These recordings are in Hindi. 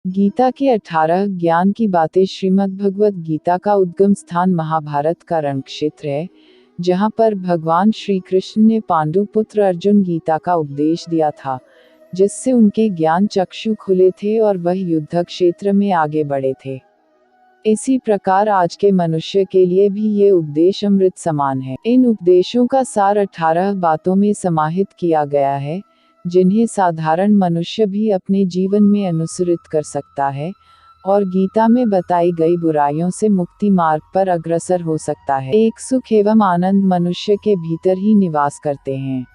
गीता के 18 ज्ञान की बातें। श्रीमद् भगवत गीता का उद्गम स्थान महाभारत का रण क्षेत्र है, जहाँ पर भगवान श्री कृष्ण ने पांडु पुत्र अर्जुन गीता का उपदेश दिया था, जिससे उनके ज्ञान चक्षु खुले थे और वह युद्ध क्षेत्र में आगे बढ़े थे। इसी प्रकार आज के मनुष्य के लिए भी ये उपदेश अमृत समान है। इन उपदेशों का सार 18 बातों में समाहित किया गया है, जिन्हें साधारण मनुष्य भी अपने जीवन में अनुसरित कर सकता है और गीता में बताई गई बुराइयों से मुक्ति मार्ग पर अग्रसर हो सकता है। एक सुख एवं आनंद मनुष्य के भीतर ही निवास करते हैं,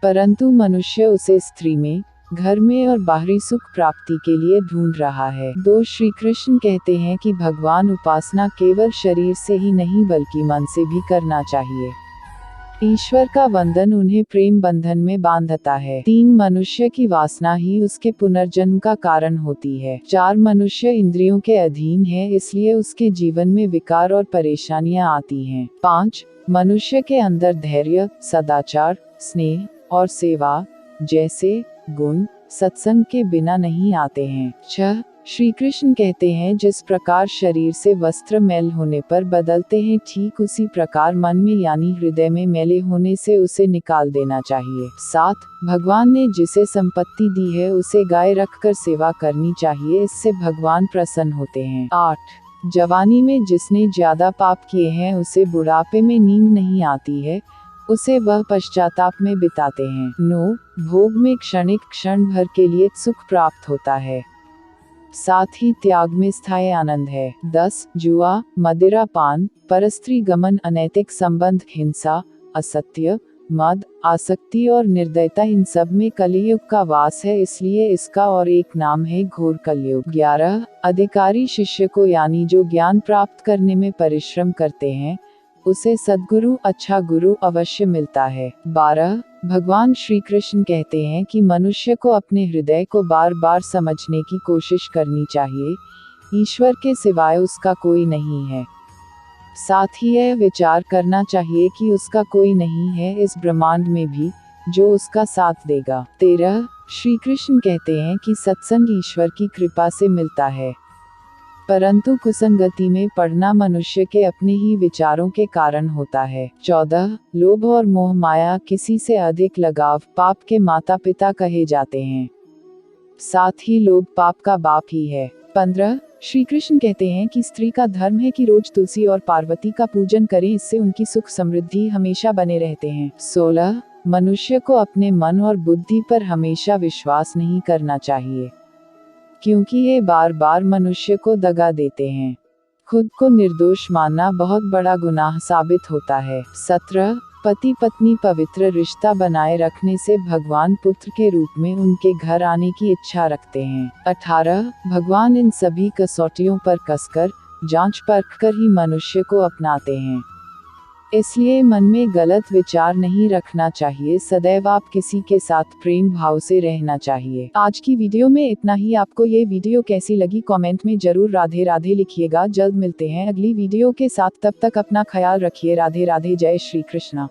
परंतु मनुष्य उसे स्त्री में, घर में और बाहरी सुख प्राप्ति के लिए ढूंढ रहा है। 2 श्री कृष्ण कहते हैं कि भगवान उपासना केवल शरीर से ही नहीं बल्कि मन से भी करना चाहिए। ईश्वर का वंदन उन्हें प्रेम बंधन में बांधता है। 3 मनुष्य की वासना ही उसके पुनर्जन्म का कारण होती है। 4 मनुष्य इंद्रियों के अधीन है, इसलिए उसके जीवन में विकार और परेशानियां आती हैं। 5 मनुष्य के अंदर धैर्य, सदाचार, स्नेह और सेवा जैसे गुण सत्संग के बिना नहीं आते हैं। 6 श्री कृष्ण कहते हैं, जिस प्रकार शरीर से वस्त्र मैल होने पर बदलते हैं, ठीक उसी प्रकार मन में यानी हृदय में मैले होने से उसे निकाल देना चाहिए। 7 भगवान ने जिसे संपत्ति दी है उसे गाय रखकर सेवा करनी चाहिए, इससे भगवान प्रसन्न होते हैं। 8 जवानी में जिसने ज्यादा पाप किए हैं उसे बुढ़ापे में नींद नहीं आती है, उसे वह पश्चाताप में बिताते हैं। 9 भोग में क्षण भर के लिए सुख प्राप्त होता है, साथ ही त्याग में स्थायी आनंद है। 10 जुआ, मदिरा पान, परस्त्री गमन, अनैतिक संबंध, हिंसा, असत्य, मद, आसक्ति और निर्दयता, इन सब में कलियुग का वास है, इसलिए इसका और एक नाम है घोर कलयुग। 11 अधिकारी शिष्य को यानी जो ज्ञान प्राप्त करने में परिश्रम करते हैं, उसे सद्गुरु अच्छा गुरु अवश्य मिलता है। 12 भगवान श्री कृष्ण कहते हैं कि मनुष्य को अपने हृदय को बार बार समझने की कोशिश करनी चाहिए, ईश्वर के सिवाय उसका कोई नहीं है। साथ ही यह विचार करना चाहिए कि उसका कोई नहीं है इस ब्रह्मांड में भी, जो उसका साथ देगा। 13 श्री कृष्ण कहते हैं कि सत्संग ईश्वर की कृपा से मिलता है, परंतु कुसंगति में पड़ना मनुष्य के अपने ही विचारों के कारण होता है। 14 लोभ और मोह माया, किसी से अधिक लगाव पाप के माता पिता कहे जाते हैं, साथ ही लोभ पाप का बाप ही है। 15 श्री कृष्ण कहते हैं कि स्त्री का धर्म है कि रोज तुलसी और पार्वती का पूजन करें, इससे उनकी सुख समृद्धि हमेशा बने रहते हैं। 16 मनुष्य को अपने मन और बुद्धि पर हमेशा विश्वास नहीं करना चाहिए, क्योंकि ये बार बार मनुष्य को दगा देते हैं। खुद को निर्दोष मानना बहुत बड़ा गुनाह साबित होता है। 17 पति पत्नी पवित्र रिश्ता बनाए रखने से भगवान पुत्र के रूप में उनके घर आने की इच्छा रखते हैं। 18 भगवान इन सभी कसौटियों पर कसकर जांच परख कर ही मनुष्य को अपनाते हैं, इसलिए मन में गलत विचार नहीं रखना चाहिए, सदैव आप किसी के साथ प्रेम भाव से रहना चाहिए। आज की वीडियो में इतना ही। आपको ये वीडियो कैसी लगी कमेंट में जरूर राधे राधे लिखिएगा। जल्द मिलते हैं अगली वीडियो के साथ, तब तक अपना ख्याल रखिए। राधे राधे, जय श्री कृष्णा।